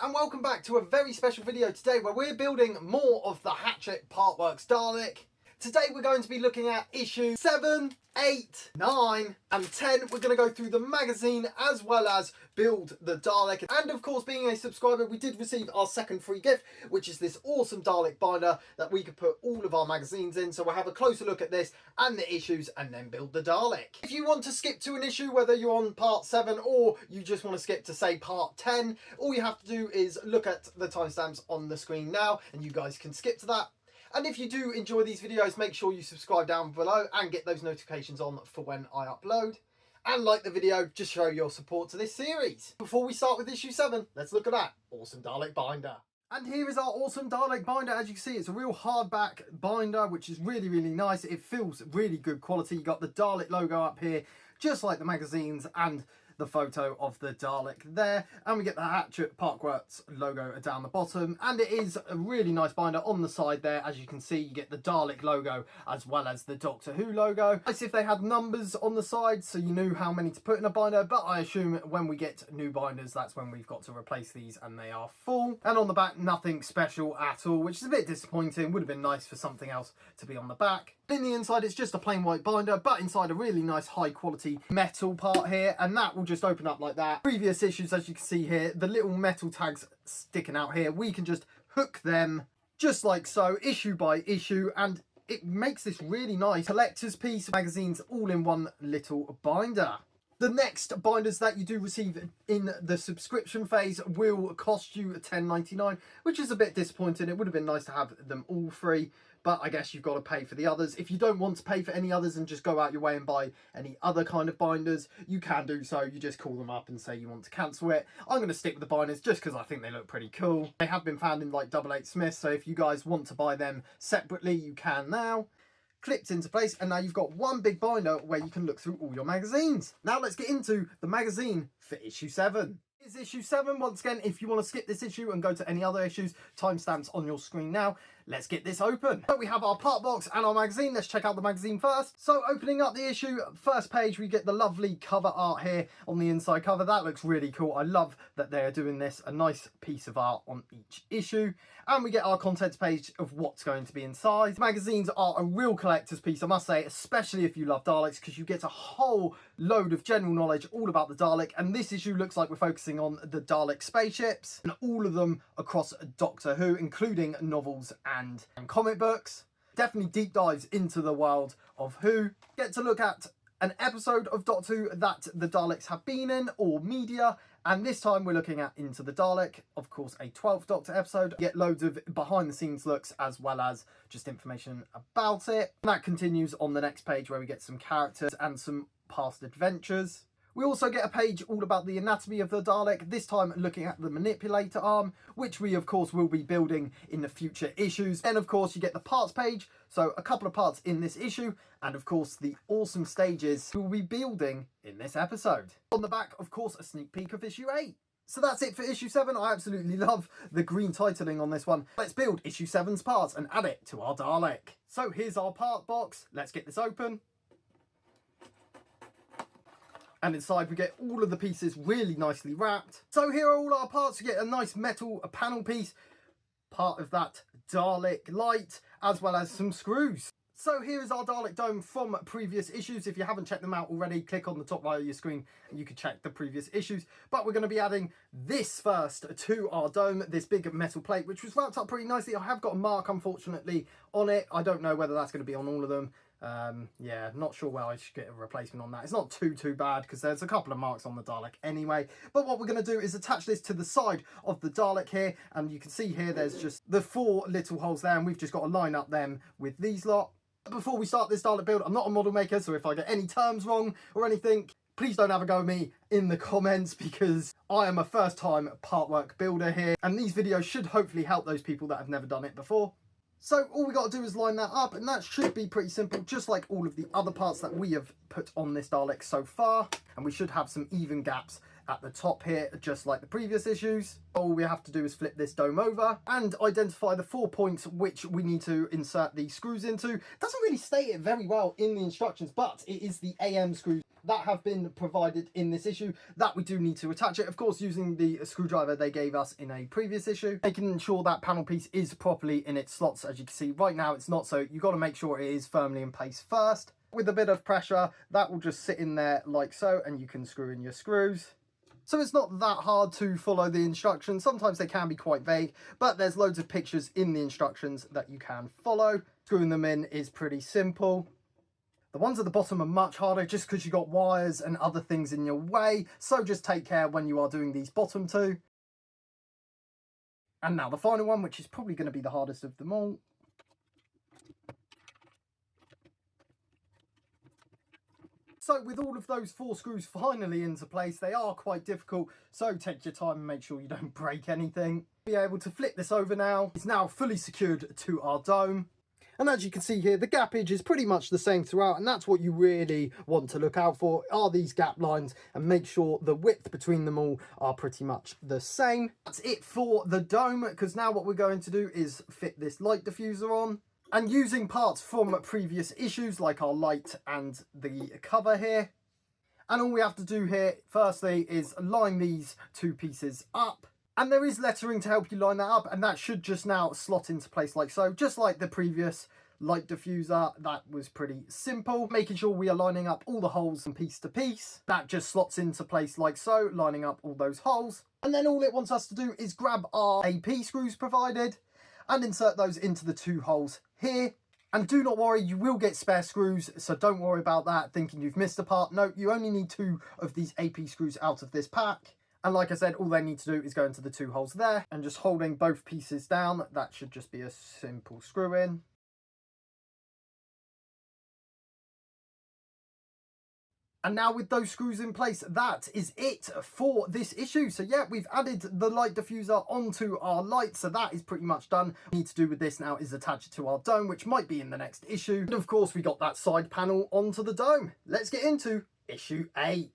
And welcome back to a very special video today where we're building more of the Hachette Partworks Dalek. Today we're going to be looking at issues 7, 8, 9 and 10. We're going to go through the magazine as well as build the Dalek. And of course, being a subscriber, we did receive our second free gift, which is this awesome Dalek binder that we could put all of our magazines in. So we'll have a closer look at this and the issues and then build the Dalek. If you want to skip to an issue, whether you're on part 7 or you just want to skip to say part 10, all you have to do is look at the timestamps on the screen now and you guys can skip to that. And if you do enjoy these videos, make sure you subscribe down below and get those notifications on for when I upload. And like the video, just show your support to this series. Before we start with issue 7, let's look at that awesome Dalek binder. And here is our awesome Dalek binder. As you can see, it's a real hardback binder, which is really, really nice. It feels really good quality. You got the Dalek logo up here, just like the magazines, and the photo of the Dalek there, and we get the Hachette Partworks logo down the bottom, and it is a really nice binder on the side there. As you can see, you get the Dalek logo as well as the Doctor Who logo. Nice if they had numbers on the side so you knew how many to put in a binder, but I assume when we get new binders, that's when we've got to replace these and they are full. And on the back, nothing special at all, which is a bit disappointing. Would have been nice for something else to be on the back. In the inside, it's just a plain white binder, but inside a really nice high quality metal part here, and that will just open up like that. Previous issues, as you can see here, the little metal tags sticking out here, we can just hook them just like so, issue by issue, and it makes this really nice collector's piece, magazines all in one little binder. The next binders that you do receive in the subscription phase will cost you $10.99, which is a bit disappointing. It would have been nice to have them all free, but I guess you've got to pay for the others. If you don't want to pay for any others and just go out your way and buy any other kind of binders, you can do so. You just call them up and say you want to cancel it. I'm going to stick with the binders just because I think they look pretty cool. They have been found in like 88 Smith, so if you guys want to buy them separately, you can now. Clipped into place, and now you've got one big binder where you can look through all your magazines. Now let's get into the magazine for issue 7. Here's issue 7. Once again, if you want to skip this issue and go to any other issues, timestamps on your screen now. Let's get this open. So we have our part box and our magazine. Let's check out the magazine first. So opening up the issue, first page, we get the lovely cover art here on the inside cover. That looks really cool. I love that they're doing this, a nice piece of art on each issue. And we get our contents page of what's going to be inside. Magazines are a real collector's piece, I must say, especially if you love Daleks, because you get a whole load of general knowledge all about the Dalek. And this issue looks like we're focusing on the Dalek spaceships and all of them across Doctor Who, including novels and comic books. Definitely deep dives into the world of Who. Get to look at an episode of Doctor Who that the Daleks have been in, or media, and this time we're looking at Into the Dalek, of course a 12th Doctor episode. Get loads of behind the scenes looks as well as just information about it. And that continues on the next page where we get some characters and some past adventures. We also get a page all about the anatomy of the Dalek, this time looking at the manipulator arm, which we of course will be building in the future issues. And of course you get the parts page, so a couple of parts in this issue, and of course the awesome stages we'll be building in this episode. On the back, of course, a sneak peek of issue 8. So that's it for issue 7. I absolutely love the green titling on this one. Let's build issue 7's parts and add it to our Dalek. So here's our part box. Let's get this open. And inside we get all of the pieces really nicely wrapped. So here are all our parts. We get a nice metal panel piece, part of that Dalek light, as well as some screws. So here is our Dalek dome from previous issues. If you haven't checked them out already, click on the top right of your screen and you can check the previous issues. But we're going to be adding this first to our dome, this big metal plate, which was wrapped up pretty nicely. I have got a mark, unfortunately, on it. I don't know whether that's going to be on all of them. Yeah, not sure where I should get a replacement on that. It's not too bad because there's a couple of marks on the Dalek anyway. But what we're going to do is attach this to the side of the Dalek here, and you can see here there's just the 4 little holes there, and we've just got to line up them with these lot. Before we start this Dalek build, I'm not a model maker, so if I get any terms wrong or anything, please don't have a go at me in the comments, because I am a first time part work builder here, and these videos should hopefully help those people that have never done it before. So all we got to do is line that up, and that should be pretty simple, just like all of the other parts that we have put on this Dalek so far. And we should have some even gaps at the top here, just like the previous issues. All we have to do is flip this dome over and identify the 4 points which we need to insert the screws into. It doesn't really state it very well in the instructions, but it is the AM screws that have been provided in this issue, that we do need to attach it, of course using the screwdriver they gave us in a previous issue, making sure that panel piece is properly in its slots. As you can see right now it's not, so you've got to make sure it is firmly in place first. With a bit of pressure that will just sit in there like so, and you can screw in your screws. So it's not that hard to follow the instructions. Sometimes they can be quite vague, but there's loads of pictures in the instructions that you can follow. Screwing them in is pretty simple. The ones at the bottom are much harder just because you've got wires and other things in your way. So just take care when you are doing these bottom two. And now the final one, which is probably going to be the hardest of them all. So with all of those 4 screws finally into place, they are quite difficult, so take your time and make sure you don't break anything. Be able to flip this over now. It's now fully secured to our dome. And as you can see here, the gappage is pretty much the same throughout, and that's what you really want to look out for, are these gap lines, and make sure the width between them all are pretty much the same. That's it for the dome, because now what we're going to do is fit this light diffuser on. And using parts from previous issues, like our light and the cover here. And all we have to do here, firstly, is line these 2 pieces up. And there is lettering to help you line that up, and that should just now slot into place like so, just like the previous light diffuser. That was pretty simple. Making sure we are lining up all the holes from piece to piece. That just slots into place like so, lining up all those holes. And then all it wants us to do is grab our AP screws provided and insert those into the 2 holes here. And do not worry, you will get spare screws, so don't worry about that thinking you've missed a part. No, you only need 2 of these AP screws out of this pack. And like I said, all they need to do is go into the 2 holes there, and just holding both pieces down, that should just be a simple screw in. And now with those screws in place, that is it for this issue. So yeah, we've added the light diffuser onto our light, so that is pretty much done. What we need to do with this now is attach it to our dome, which might be in the next issue. And of course, we got that side panel onto the dome. Let's get into issue 8.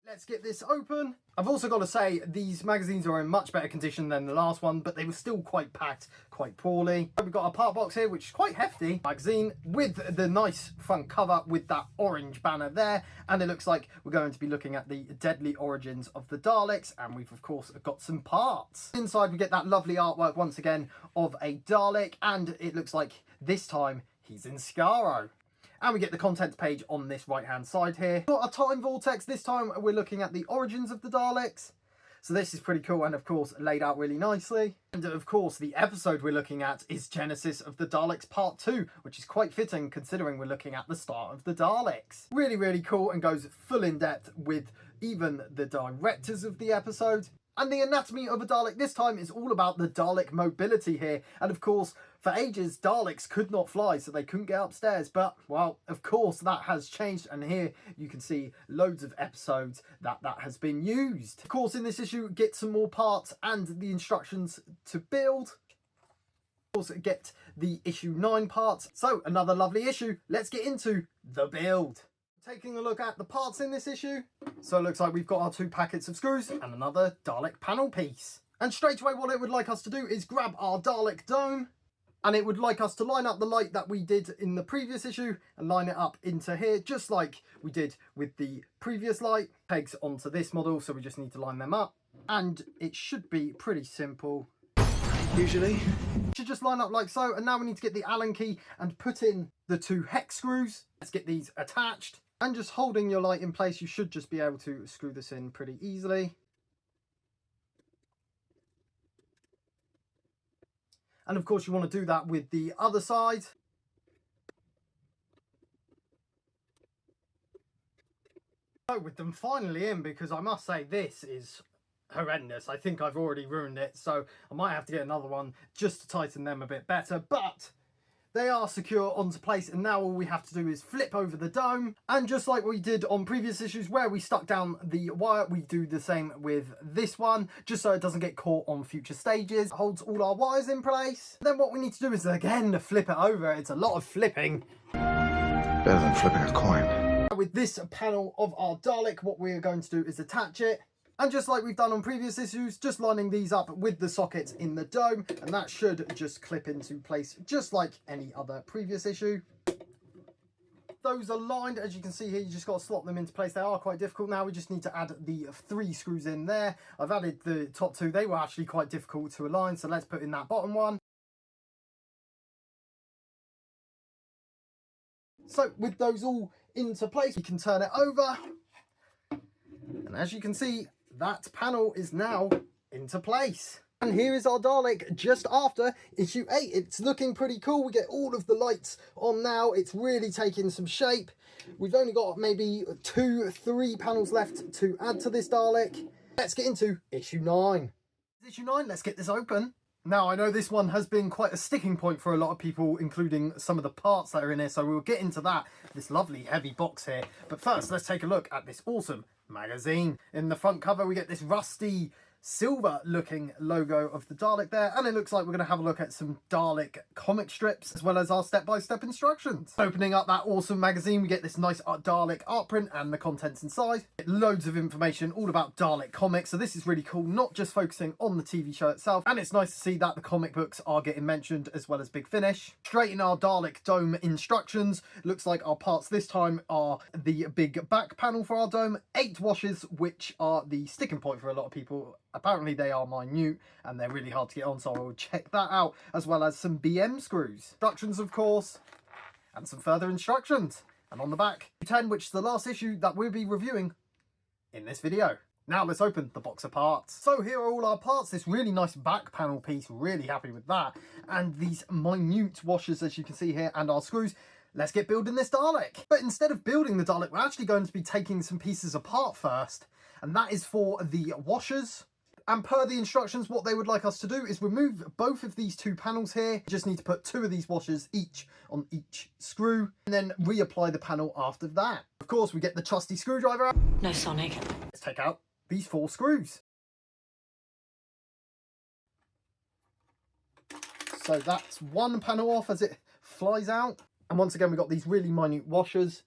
Let's get this open. I've also got to say, these magazines are in much better condition than the last one, but they were still quite packed, quite poorly. We've got a part box here, which is quite hefty. Magazine with the nice front cover with that orange banner there. And it looks like we're going to be looking at the deadly origins of the Daleks. And we've, of course, got some parts. Inside, we get that lovely artwork, once again, of a Dalek. And it looks like this time he's in Skaro. And we get the contents page on this right hand side here. Got a time vortex. This time we're looking at the origins of the Daleks. So this is pretty cool, and of course laid out really nicely. And of course the episode we're looking at is Genesis of the Daleks Part 2, which is quite fitting considering we're looking at the start of the Daleks. Really, really cool, and goes full in depth with even the directors of the episode. And the anatomy of a Dalek this time is all about the Dalek mobility here. And of course, for ages, Daleks could not fly, so they couldn't get upstairs. But, well, of course, that has changed. And here you can see loads of episodes that has been used. Of course, in this issue, get some more parts and the instructions to build. Of course, get the issue 9 parts. So, another lovely issue. Let's get into the build. Taking a look at the parts in this issue. So it looks like we've got our 2 packets of screws and another Dalek panel piece. And straight away what it would like us to do is grab our Dalek dome, and it would like us to line up the light that we did in the previous issue and line it up into here, just like we did with the previous light. Pegs onto this model, so we just need to line them up. And it should be pretty simple. Usually. Should just line up like so, and now we need to get the Allen key and put in the 2 hex screws. Let's get these attached. And just holding your light in place, you should just be able to screw this in pretty easily. And of course you want to do that with the other side. So with them finally in, because I must say this is horrendous. I think I've already ruined it, so I might have to get another one just to tighten them a bit better. But they are secure onto place, and now all we have to do is flip over the dome. And just like we did on previous issues where we stuck down the wire, we do the same with this one, just so it doesn't get caught on future stages. It holds all our wires in place. Then what we need to do is, again, flip it over. It's a lot of flipping. Better than flipping a coin. With this panel of our Dalek, what we're going to do is attach it. And just like we've done on previous issues, just lining these up with the sockets in the dome, and that should just clip into place just like any other previous issue. those aligned, as you can see here, you just got to slot them into place. They are quite difficult. Now we just need to add the 3 screws in there. I've added the top 2. They were actually quite difficult to align, so let's put in that bottom one. So with those all into place, we can turn it over. And as you can see, that panel is now into place. And here is our Dalek just after issue 8. It's looking pretty cool. We get all of the lights on now. It's really taking some shape. We've only got maybe 2-3 panels left to add to this Dalek. Let's get into issue 9. Issue 9, let's get this open. Now, I know this one has been quite a sticking point for a lot of people, including some of the parts that are in here, so we'll get into that, this lovely heavy box here. But first, let's take a look at this awesome magazine. In the front cover, we get this rusty silver looking logo of the Dalek there, and it looks like we're going to have a look at some Dalek comic strips as well as our step-by-step instructions. Opening up that awesome magazine, we get this nice Dalek art print and the contents inside. Loads of information all about Dalek comics, so this is really cool, not just focusing on the TV show itself, and it's nice to see that the comic books are getting mentioned as well as Big Finish. Straight in our Dalek dome instructions, looks like our parts this time are the big back panel for our dome, 8 washers, which are the sticking point for a lot of people. Apparently they are minute and they're really hard to get on, so I will check that out, as well as some BM screws. Instructions, of course, and some further instructions. And on the back, 10, which is the last issue that we'll be reviewing in this video. Now let's open the box of parts. So here are all our parts. This really nice back panel piece, really happy with that. And these minute washers, as you can see here, and our screws. Let's get building this Dalek. But instead of building the Dalek, we're actually going to be taking some pieces apart first. And that is for the washers. And per the instructions, what they would like us to do is remove both of these 2 panels here. You just need to put 2 of these washers each on each screw and then reapply the panel after that. Of course, we get the trusty screwdriver out. No, Sonic. Let's take out these 4 screws. So that's one panel off as it flies out. And once again, we've got these really minute washers.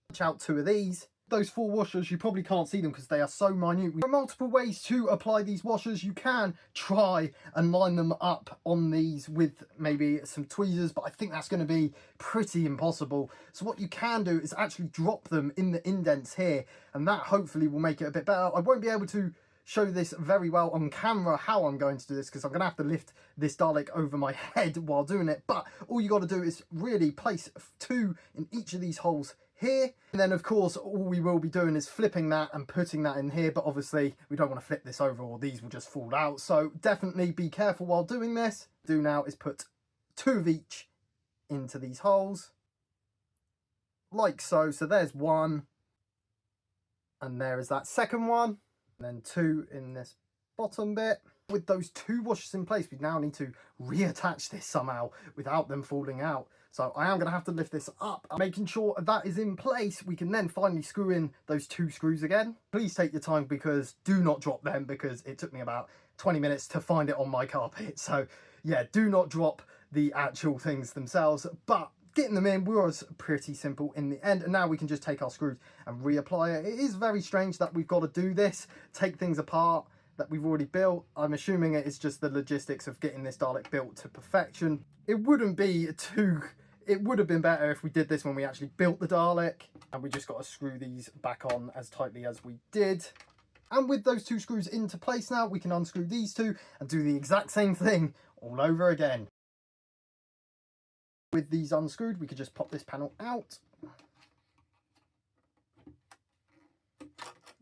Touch out 2 of these. Those 4 washers, you probably can't see them because they are so minute. There are multiple ways to apply these washers. You can try and line them up on these with maybe some tweezers, but I think that's going to be pretty impossible. So what you can do is actually drop them in the indents here, and that hopefully will make it a bit better. I won't be able to show this very well on camera how I'm going to do this because I'm going to have to lift this Dalek over my head while doing it, but all you got to do is really place 2 in each of these holes here, and then of course all we will be doing is flipping that and putting that in here, but obviously we don't want to flip this over or these will just fall out, so definitely be careful while doing this. Do now is put 2 of each into these holes like so. So there's 1 and there is that second one, and then 2 in this bottom bit. With those 2 washers in place, we now need to reattach this somehow without them falling out. So I am going to have to lift this up. Making sure that is in place, we can then finally screw in those 2 screws again. Please take your time because do not drop them, because it took me about 20 minutes to find it on my carpet. So yeah, do not drop the actual things themselves, but getting them in was pretty simple in the end. And now we can just take our screws and reapply it. It is very strange that we've got to do this, take things apart that we've already built. I'm assuming it is just the logistics of getting this Dalek built to perfection. It would have been better if we did this when we actually built the Dalek, and we just got to screw these back on as tightly as we did. And with those 2 screws into place now, we can unscrew these 2 and do the exact same thing all over again. With these unscrewed, we could just pop this panel out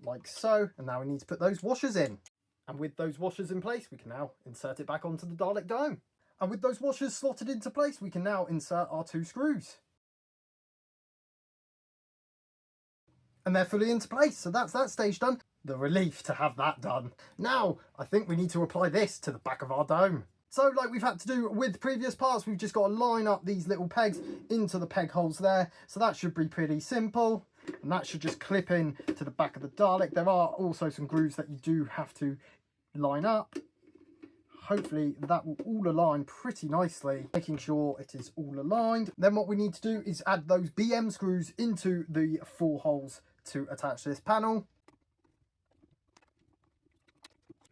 like so, and now we need to put those washers in. And with those washers in place, we can now insert it back onto the Dalek dome. And with those washers slotted into place, we can now insert our 2 screws. And they're fully into place, so that's that stage done. The relief to have that done. Now, I think we need to apply this to the back of our dome. So like we've had to do with previous parts, we've just got to line up these little pegs into the peg holes there. So that should be pretty simple. And that should just clip in to the back of the Dalek. There are also some grooves that you do have to line up. Hopefully that will all align pretty nicely, making sure it is all aligned. Then what we need to do is add those BM screws into the 4 holes to attach this panel.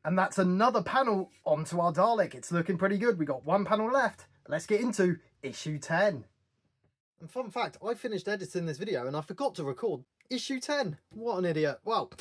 And that's another panel onto our Dalek. It's looking pretty good. We got 1 panel left. Let's get into issue 10. And fun fact, I finished editing this video and I forgot to record issue 10. What an idiot. Well,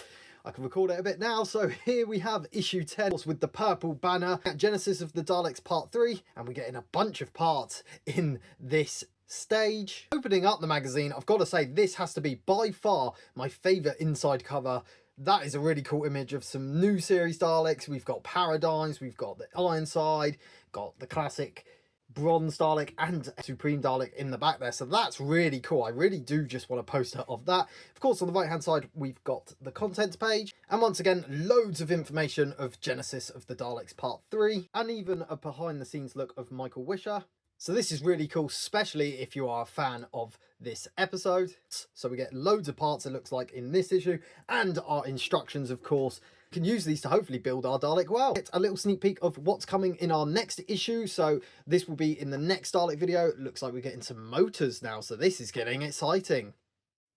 I can record it a bit now, so here we have issue 10 with the purple banner, Genesis of the Daleks Part 3, and we're getting a bunch of parts in this stage. Opening up the magazine, I've got to say this has to be by far my favourite inside cover. That is a really cool image of some new series Daleks. We've got Paradigms, we've got the Ironside, got the classic Bronze Dalek and Supreme Dalek in the back there, so that's really cool. I really do just want a poster of that. Of course, on the right hand side we've got the contents page, and once again loads of information of Genesis of the Daleks Part 3, and even a behind the scenes look of Michael Wisher. So this is really cool, especially if you are a fan of this episode. So we get loads of parts, it looks like, in this issue, and our instructions, of course. We can use these to hopefully build our Dalek well. It's a little sneak peek of what's coming in our next issue. So this will be in the next Dalek video. It looks like we're getting some motors now, so this is getting exciting.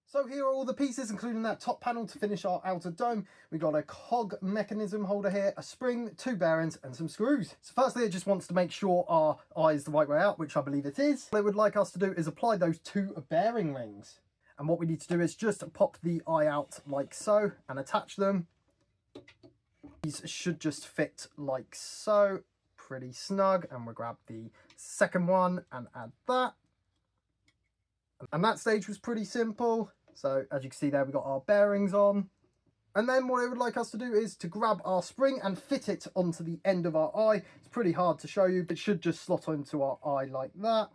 So here are all the pieces, including that top panel to finish our outer dome. We've got a cog mechanism holder here, a spring, 2 bearings and some screws. So firstly, it just wants to make sure our eye is the right way out, which I believe it is. What it would like us to do is apply those 2 bearing rings. And what we need to do is just pop the eye out like so and attach them. These should just fit like so, pretty snug. And we'll grab the second one and add that. And that stage was pretty simple. So as you can see there, we've got our bearings on. And then what I would like us to do is to grab our spring and fit it onto the end of our eye. It's pretty hard to show you, but it should just slot onto our eye like that.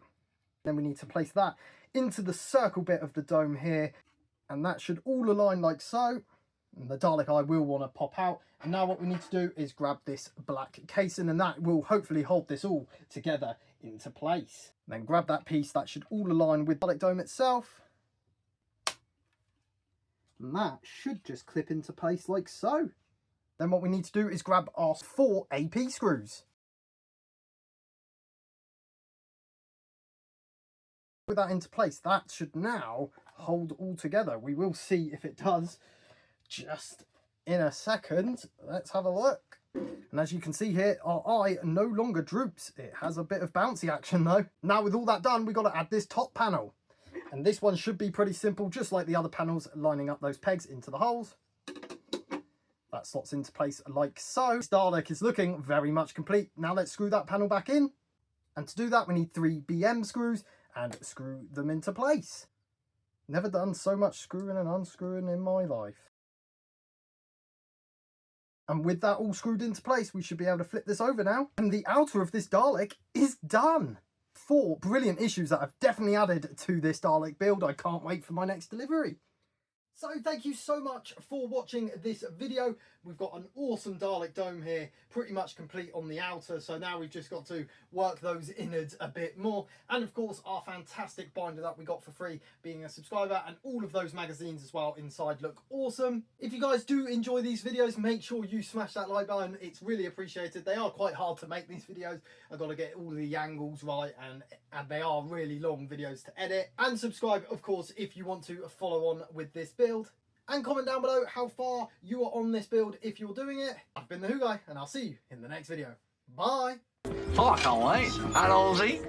Then we need to place that into the circle bit of the dome here. And that should all align like so. And the Dalek eye will want to pop out. And now what we need to do is grab this black casing, and that will hopefully hold this all together into place. And then grab that piece that should all align with the Dalek dome itself. And that should just clip into place like so. Then what we need to do is grab our 4 AP screws. Put that into place. That should now hold all together. We will see if it does just in a second. Let's have a look. And as you can see here, our eye no longer droops. It has a bit of bouncy action though. Now with all that done, we've got to add this top panel. And this one should be pretty simple, just like the other panels, lining up those pegs into the holes. That slots into place like so. This Dalek is looking very much complete. Now let's screw that panel back in. And to do that, we need 3 BM screws and screw them into place. Never done so much screwing and unscrewing in my life. And with that all screwed into place, we should be able to flip this over now. And the outer of this Dalek is done. 4 brilliant issues that I've definitely added to this Dalek build. I can't wait for my next delivery. So thank you so much for watching this video. We've got an awesome Dalek dome here, pretty much complete on the outer. So now we've just got to work those innards a bit more. And of course, our fantastic binder that we got for free being a subscriber, and all of those magazines as well inside look awesome. If you guys do enjoy these videos, make sure you smash that like button. It's really appreciated. They are quite hard to make, these videos. I've got to get all the angles right, and they are really long videos to edit. And subscribe, of course, if you want to follow on with this build. And comment down below how far you are on this build if you're doing it. I've been the Who Guy, and I'll see you in the next video. Bye! Oh, I can't wait. How old is he?